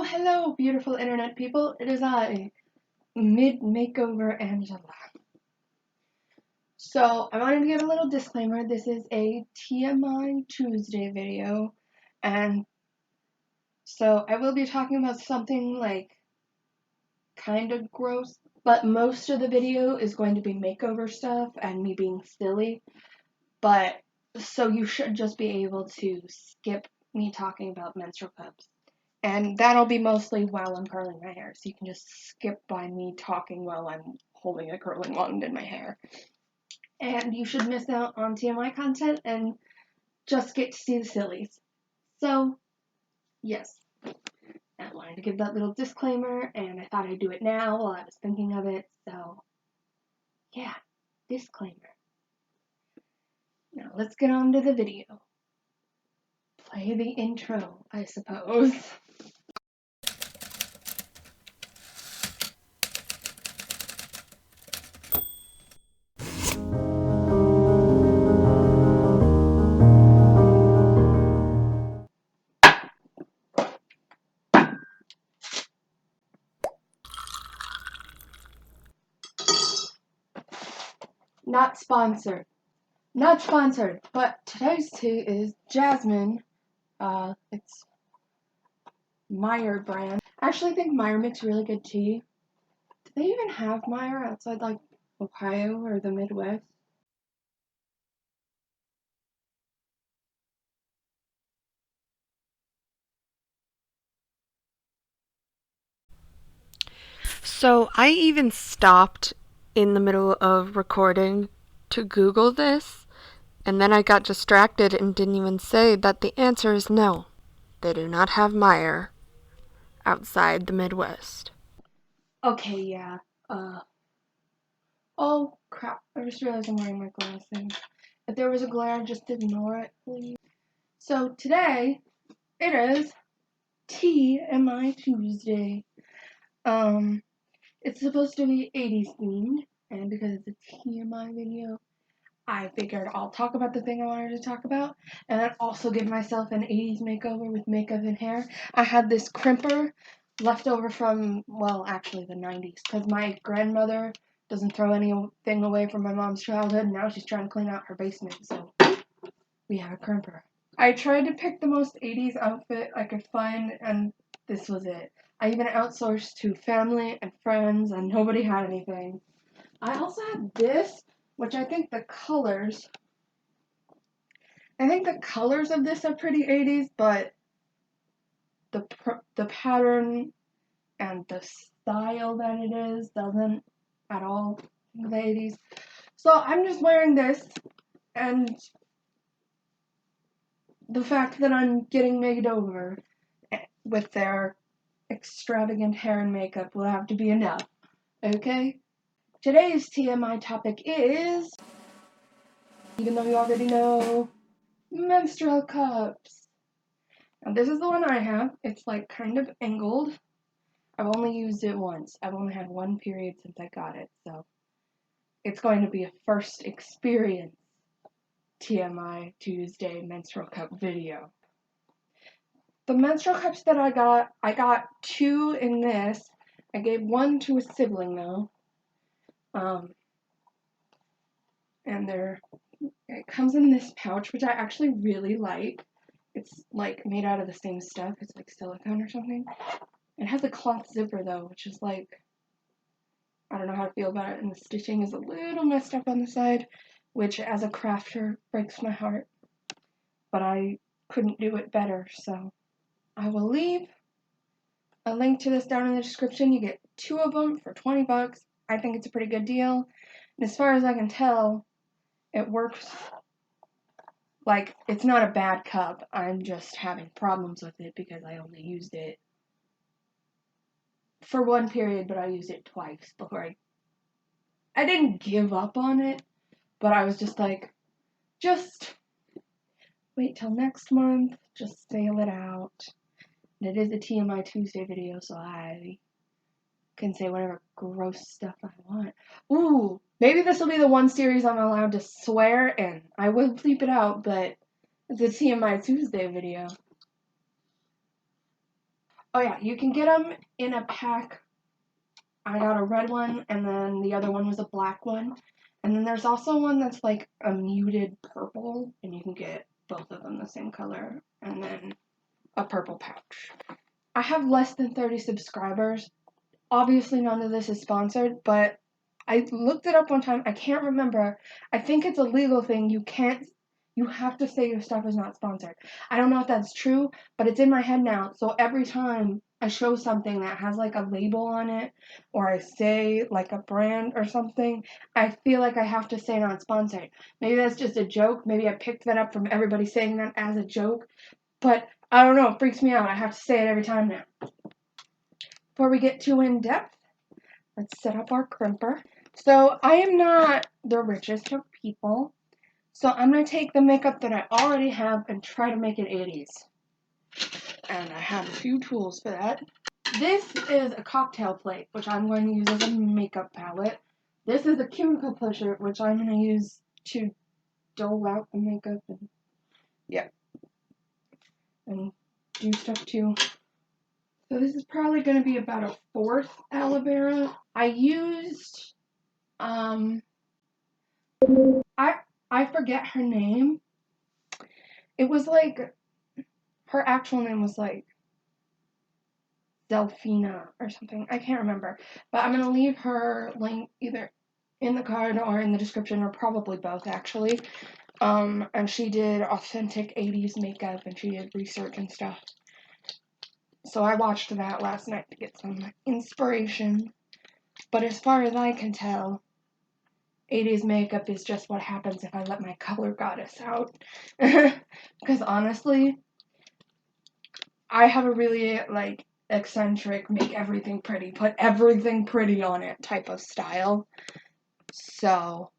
Hello, beautiful internet people. It is I, Makeover Angela. So, I wanted to give a little disclaimer. This is a TMI Tuesday video, and so I will be talking about something like kind of gross, but most of the video is going to be makeover stuff and me being silly. But so you should just be able to skip me talking about menstrual cups. And that'll be mostly while I'm curling my hair, so you can just skip by me talking while I'm holding a curling wand in my hair. And you should miss out on TMI content and just get to see the sillies. So, yes, I wanted to give that little disclaimer, and I thought I'd do it now while I was thinking of it, so, yeah, disclaimer. Now, let's get on to the video. Play the intro, I suppose. Not sponsored. Not sponsored, but today's tea is Jasmine. It's Meyer brand. I actually think Meyer makes really good tea. Do they even have Meyer outside, like, Ohio or the Midwest? So I even stopped in the middle of recording to Google this, and then I got distracted and didn't even say that the answer is no. They do not have Meyer outside the Midwest. Okay, yeah. Oh, crap. I just realized I'm wearing my glasses. If there was a glare, just ignore it, please. So today, it is TMI Tuesday. It's supposed to be 80s themed, and because it's a TMI video, I figured I'll talk about the thing I wanted to talk about, and then also give myself an 80s makeover with makeup and hair. I had this crimper left over from, well, actually the 90s, because my grandmother doesn't throw anything away from my mom's childhood, and now she's trying to clean out her basement, so we have a crimper. I tried to pick the most 80s outfit I could find, and this was it. I even outsourced to family and friends, and nobody had anything. I also had this, which I think the colors of this are pretty 80s, but the pattern and the style that it is doesn't at all the 80s. So I'm just wearing this, and the fact that I'm getting made over with their extravagant hair and makeup will have to be enough, okay? Today's TMI topic is, even though you already know, menstrual cups. Now this is the one I have. It's like kind of angled. I've only used it once. I've only had one period since I got it, so it's going to be a first experience TMI Tuesday menstrual cup video. The menstrual cups that I got two in this. I gave one to a sibling though. And it comes in this pouch, which I actually really like. It's like made out of the same stuff. It's like silicone or something. It has a cloth zipper though, which is like, I don't know how to feel about it, and the stitching is a little messed up on the side, which as a crafter breaks my heart. But I couldn't do it better, so I will leave a link to this down in the description. You get two of them for 20 bucks. I think it's a pretty good deal. And as far as I can tell, it works. Like, it's not a bad cup. I'm just having problems with it because I only used it for one period, but I used it twice before I didn't give up on it, but I was just like, just wait till next month, just sail it out. And it is a TMI Tuesday video, so I can say whatever gross stuff I want. Ooh, maybe this will be the one series I'm allowed to swear in. I will bleep it out, but it's a TMI Tuesday video. Oh yeah, you can get them in a pack. I got a red one, and then the other one was a black one. And then there's also one that's like a muted purple, and you can get both of them the same color. And then a purple pouch. I have less than 30 subscribers. Obviously none of this is sponsored, but I looked it up one time. I can't remember. I think it's a legal thing. You have to say your stuff is not sponsored. I don't know if that's true, but it's in my head now. So every time I show something that has like a label on it, or I say like a brand or something, I feel like I have to say not sponsored. Maybe that's just a joke. Maybe I picked that up from everybody saying that as a joke. But I don't know. It freaks me out. I have to say it every time now. Before we get too in depth, let's set up our crimper. So I am not the richest of people, so I'm going to take the makeup that I already have and try to make it 80s. And I have a few tools for that. This is a cocktail plate, which I'm going to use as a makeup palette. This is a cuticle pusher, which I'm going to use to dole out the makeup and do stuff too. So this is probably going to be about a 4th aloe vera. I used, I forget her name. It was like, her actual name was like Delphina or something. I can't remember. But I'm going to leave her link either in the card or in the description, or probably both actually. And she did authentic 80s makeup, and she did research and stuff. So I watched that last night to get some inspiration. But as far as I can tell, 80s makeup is just what happens if I let my color goddess out. Because honestly, I have a really, like, eccentric, make everything pretty, put everything pretty on it type of style. So,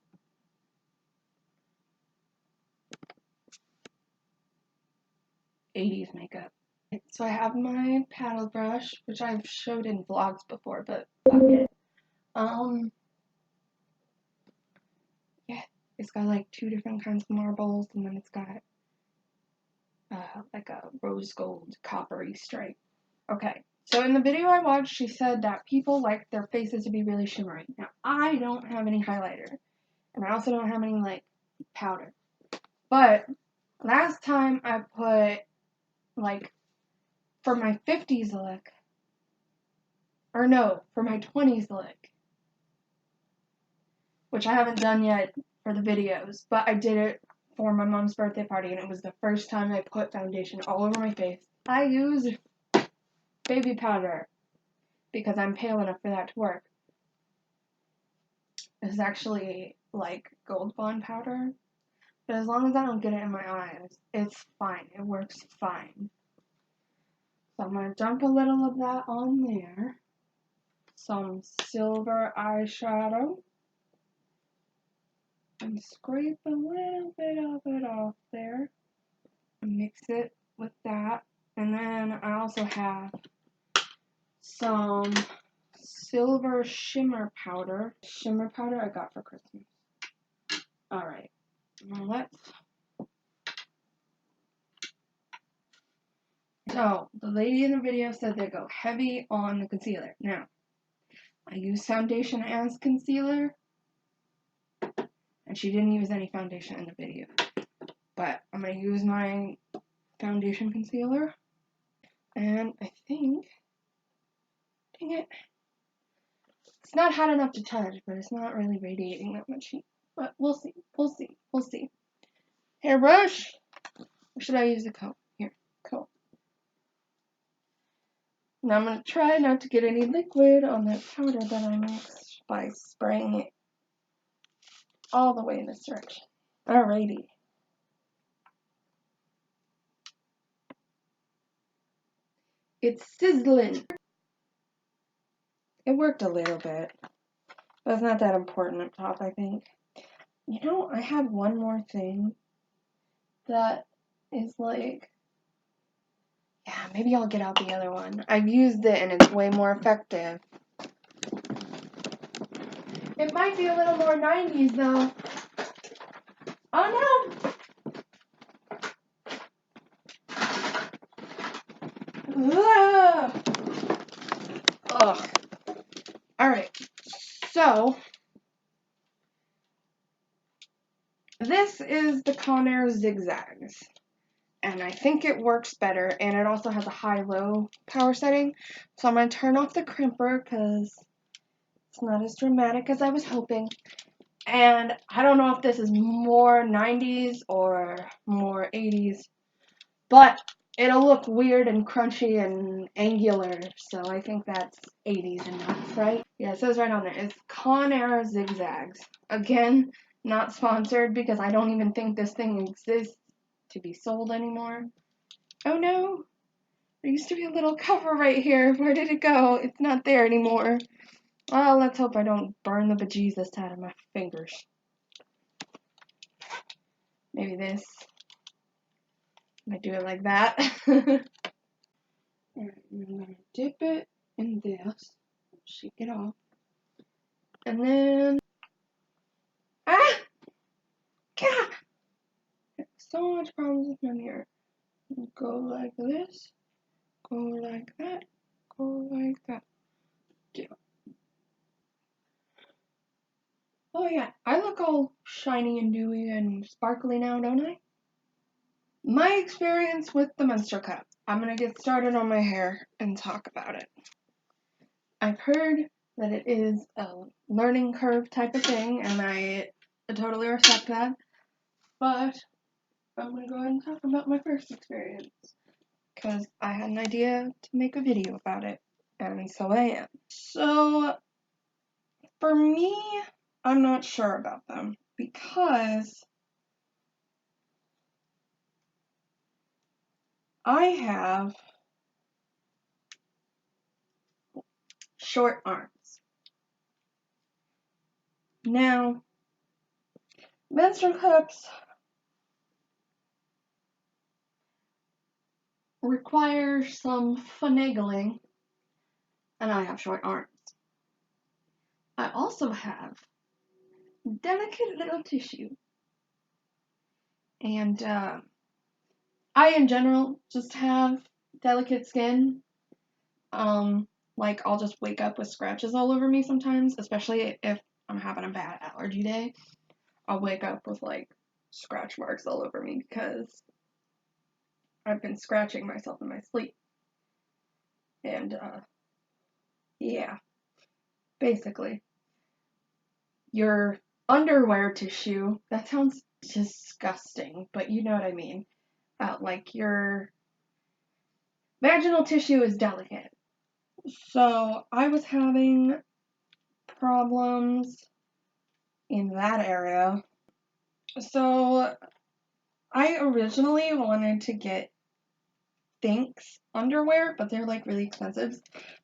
'80s makeup. So I have my paddle brush, which I've showed in vlogs before, but fuck it. Yeah, it's got like 2 different kinds of marbles, and then it's got like a rose gold coppery stripe. Okay, so in the video I watched, she said that people like their faces to be really shimmery. Now, I don't have any highlighter, and I also don't have any, like, powder. But last time I put, like, for my 50s look, or no, for my 20s look, which I haven't done yet for the videos, but I did it for my mom's birthday party, and it was the first time I put foundation all over my face. I used baby powder because I'm pale enough for that to work. It's actually like Gold Bond powder, but as long as I don't get it in my eyes, it's fine. It works fine. So I'm going to dump a little of that on there. Some silver eyeshadow. And scrape a little bit of it off there. Mix it with that. And then I also have some silver shimmer powder. Shimmer powder I got for Christmas. Alright. Now let's... So, the lady in the video said they go heavy on the concealer. Now, I use foundation as concealer, and she didn't use any foundation in the video. But I'm going to use my foundation concealer, and I think, dang it, it's not hot enough to touch, but it's not really radiating that much heat. But we'll see, we'll see, we'll see. Hairbrush, or should I use a comb? Here, comb. Now I'm going to try not to get any liquid on that powder that I mixed by spraying it all the way in this direction. Alrighty. It's sizzling. It worked a little bit, but it's not that important up top, I think. You know, I have one more thing that is like, yeah, maybe I'll get out the other one. I've used it and it's way more effective. It might be a little more 90s though. Oh no! Ugh. Ugh. Alright, so this is the Conair Zigzags, and I think it works better, and it also has a high-low power setting, so I'm going to turn off the crimper because it's not as dramatic as I was hoping, and I don't know if this is more 90s or more 80s, but it'll look weird and crunchy and angular, so I think that's 80s enough, right? Yeah, it says right on there, it's Conair Zigzags. Again, not sponsored because I don't even think this thing exists to be sold anymore. Oh no, there used to be a little cover right here. Where did it go? It's not there anymore. Well, let's hope I don't burn the bejesus out of my fingers. Maybe this. I do it like that. Alright, I'm gonna dip it in this. Shake it off. And then... Ah! God! So much problems with my mirror. Go like this. Go like that. Go like that. Yeah. Oh yeah, I look all shiny and dewy and sparkly now, don't I? My experience with the Menstrual cup. I'm gonna get started on my hair and talk about it. I've heard that it is a learning curve type of thing, and I totally respect that, but I'm gonna go ahead and talk about my first experience, because I had an idea to make a video about it, and so I am. So, for me, I'm not sure about them, because I have short arms. Now, menstrual cups require some finagling, and I have short arms. I also have delicate little tissue, and I in general just have delicate skin. Like I'll just wake up with scratches all over me sometimes, especially if I'm having a bad allergy day. I'll wake up with like scratch marks all over me because I've been scratching myself in my sleep. And yeah, basically. Your underwear tissue, that sounds disgusting, but you know what I mean. Like your vaginal tissue is delicate. So I was having problems in that area. So I originally wanted to get Thinx underwear, but they're like really expensive.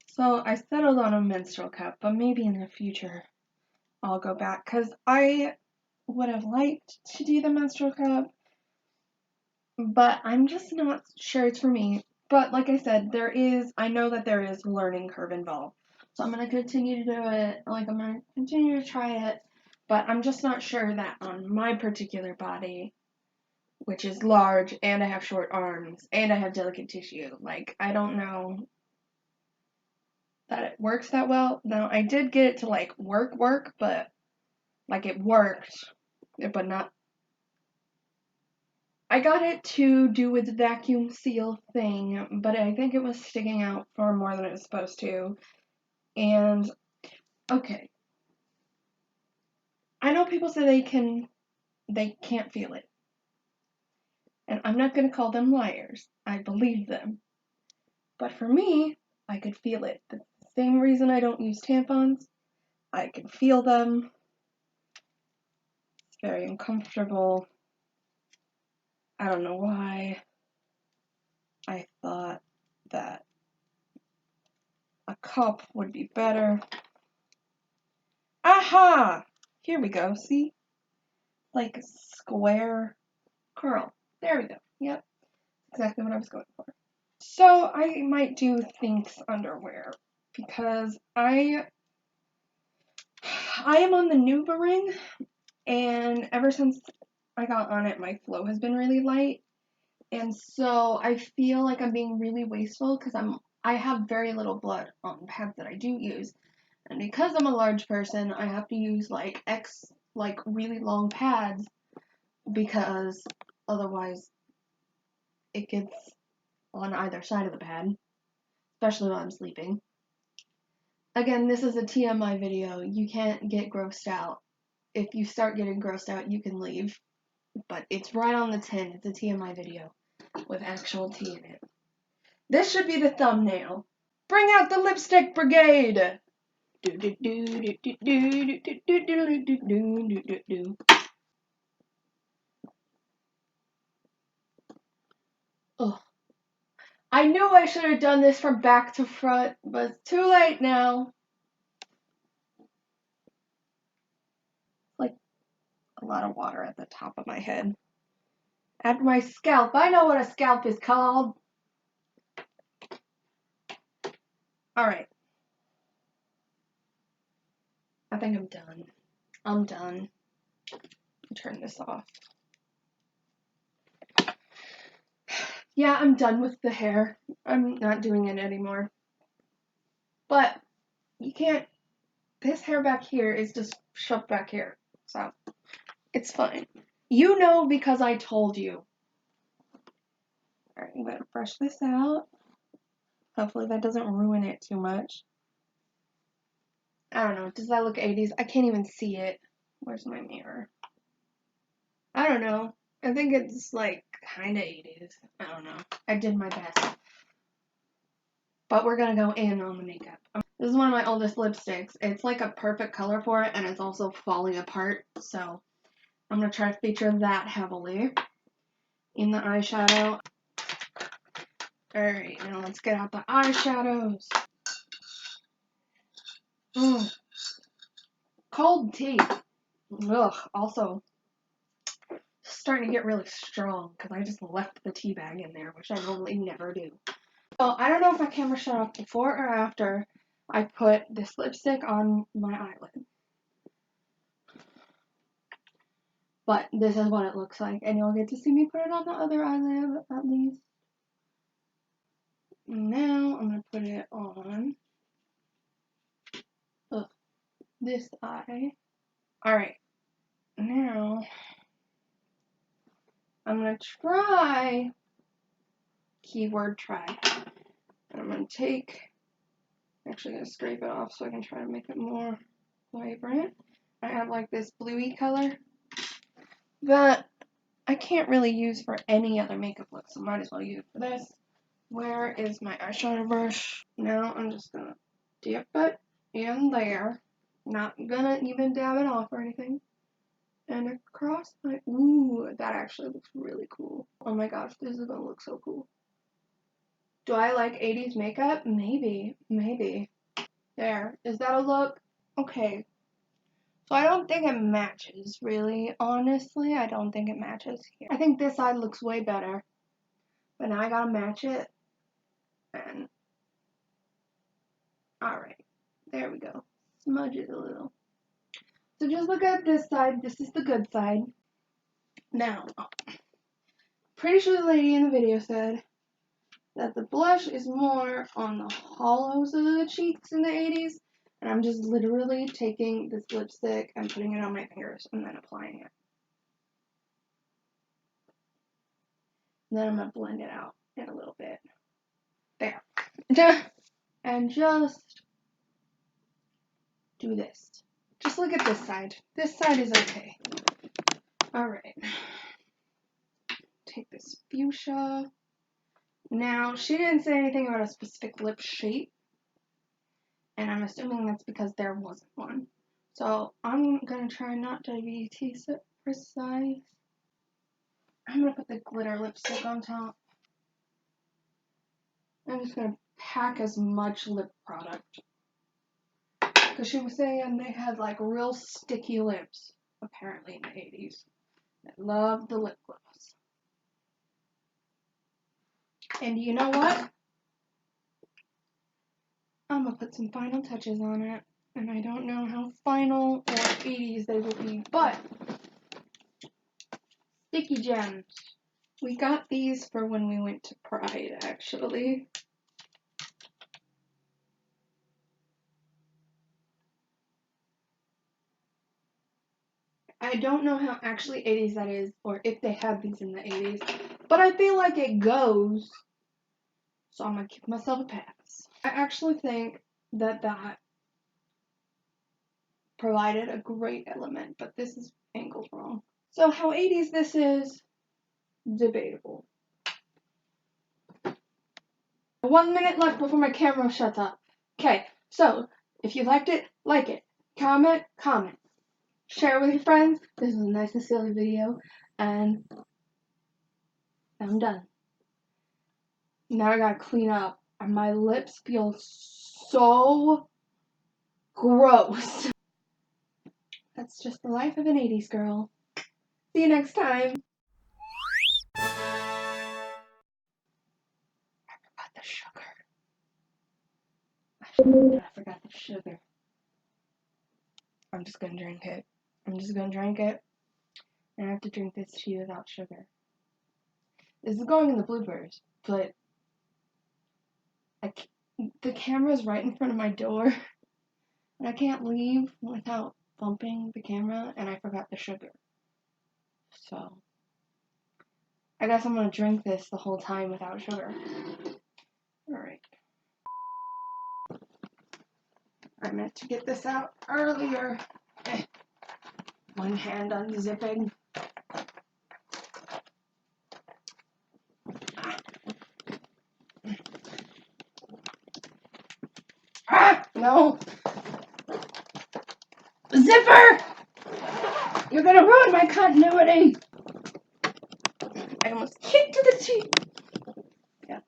So I settled on a menstrual cup, but maybe in the future I'll go back because I would have liked to do the menstrual cup, but I'm just not sure it's for me. But like I said, I know that there is learning curve involved. So I'm going to continue to do it, like I'm going to continue to try it, but I'm just not sure that on my particular body, which is large, and I have short arms, and I have delicate tissue, like I don't know that it works that well. Now I did get it to like work, but like it worked, but not. I got it to do its vacuum seal thing, but I think it was sticking out far more than it was supposed to. And okay, I know people say they can't feel it, and I'm not gonna call them liars. I believe them, but for me, I could feel it. The same reason I don't use tampons. I can feel them. It's very uncomfortable. I don't know why. I thought that a cup would be better. Aha! Here we go, see? Like a square curl. There we go. Yep, exactly what I was going for. So I might do Thinx underwear because I am on the Nuva ring, and ever since I got on it, my flow has been really light. And so I feel like I'm being really wasteful because I'm I have very little blood on pads that I do use. And because I'm a large person, I have to use like really long pads because otherwise it gets on either side of the pad, especially when I'm sleeping. Again, this is a TMI video. You can't get grossed out. If you start getting grossed out, you can leave. But it's right on the tin. It's a TMI video with actual tea in it. This should be the thumbnail. Bring out the lipstick brigade! Ugh. I knew I should have done this from back to front, but it's too late now. Like a lot of water at the top of my head. At my scalp. I know what a scalp is called. Alright. I think I'm done. I'm done. Turn this off. Yeah, I'm done with the hair. I'm not doing it anymore. But you can't. This hair back here is just shoved back here. So it's fine. You know because I told you. Alright, I'm gonna brush this out. Hopefully that doesn't ruin it too much. I don't know. Does that look 80s? I can't even see it. Where's my mirror? I don't know. I think it's like kind of 80s. I don't know. I did my best. But we're gonna go in on the makeup. This is one of my oldest lipsticks. It's like a perfect color for it, and it's also falling apart. So I'm gonna try to feature that heavily in the eyeshadow. Alright, now let's get out the eyeshadows. Cold tea. Ugh, also starting to get really strong because I just left the tea bag in there, which I normally never do. So I don't know if my camera shut off before or after I put this lipstick on my eyelid. But this is what it looks like, and you'll get to see me put it on the other eyelid at least. Now I'm going to put it on this eye. Alright, now I'm going to try, keyword try, and I'm going to actually going to scrape it off so I can try to make it more vibrant. I have like this bluey color that I can't really use for any other makeup look, so might as well use it for this. Where is my eyeshadow brush? Now I'm just going to dip it in there. Not gonna even dab it off or anything. And across my, ooh, that actually looks really cool. Oh my gosh, this is gonna look so cool. Do I like 80s makeup? Maybe. There, is that a look? Okay. So I don't think it matches, really. Honestly, I don't think it matches here. I think this side looks way better. But now I gotta match it. And, alright. There we go. Smudge it a little. So just look at this side. This is the good side. Now, pretty sure the lady in the video said that the blush is more on the hollows of the cheeks in the 80s. And I'm just literally taking this lipstick and putting it on my fingers and then applying it. And then I'm going to blend it out in a little bit. There. And just do this. Just look at this side. This side is okay. Alright. Take this fuchsia. Now, she didn't say anything about a specific lip shape. And I'm assuming that's because there wasn't one. So I'm going to try not to be too precise. I'm going to put the glitter lipstick on top. I'm just going to pack as much lip product. Because she was saying they had like real sticky lips, apparently in the 80s. I love the lip gloss. And you know what? I'm going to put some final touches on it. And I don't know how final or 80s they will be, but sticky gems. We got these for when we went to Pride, actually. I don't know how actually 80s that is, or if they had these in the 80s, but I feel like it goes, so I'm gonna give myself a pass. I actually think that provided a great element, but this is angled wrong. So how 80s this is, debatable. 1 minute left before my camera shuts up. Okay, so if you liked it, like it. Comment. Share it with your friends. This is a nice and silly video, and I'm done. Now I gotta clean up, and my lips feel so gross. That's just the life of an 80s girl. See you next time. I forgot the sugar. I forgot the sugar. I'm just gonna drink it. And I have to drink this tea without sugar. This is going in the bloopers, but the camera's right in front of my door, and I can't leave without bumping the camera, and I forgot the sugar. So, I guess I'm gonna drink this the whole time without sugar. Alright. I meant to get this out earlier. One hand unzipping. Ah! No! Zipper! You're gonna ruin my continuity! I almost kicked to the teeth. Yeah.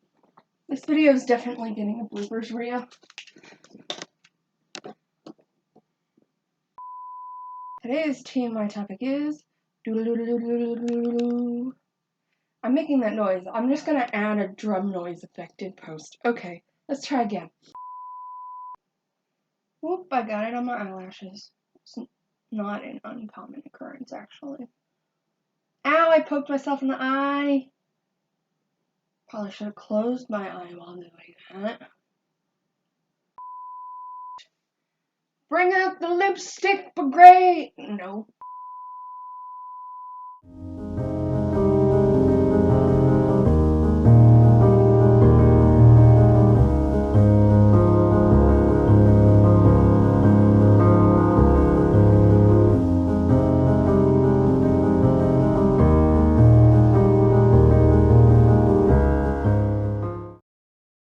This video is definitely getting a bloopers reel. Today's TMI topic is I'm making that noise. I'm just gonna add a drum noise effect in post. Okay, let's try again. Whoop, I got it on my eyelashes. It's not an uncommon occurrence, actually. Ow, I poked myself in the eye. Probably should have closed my eye while doing that. Bring out the lipstick brigade! No.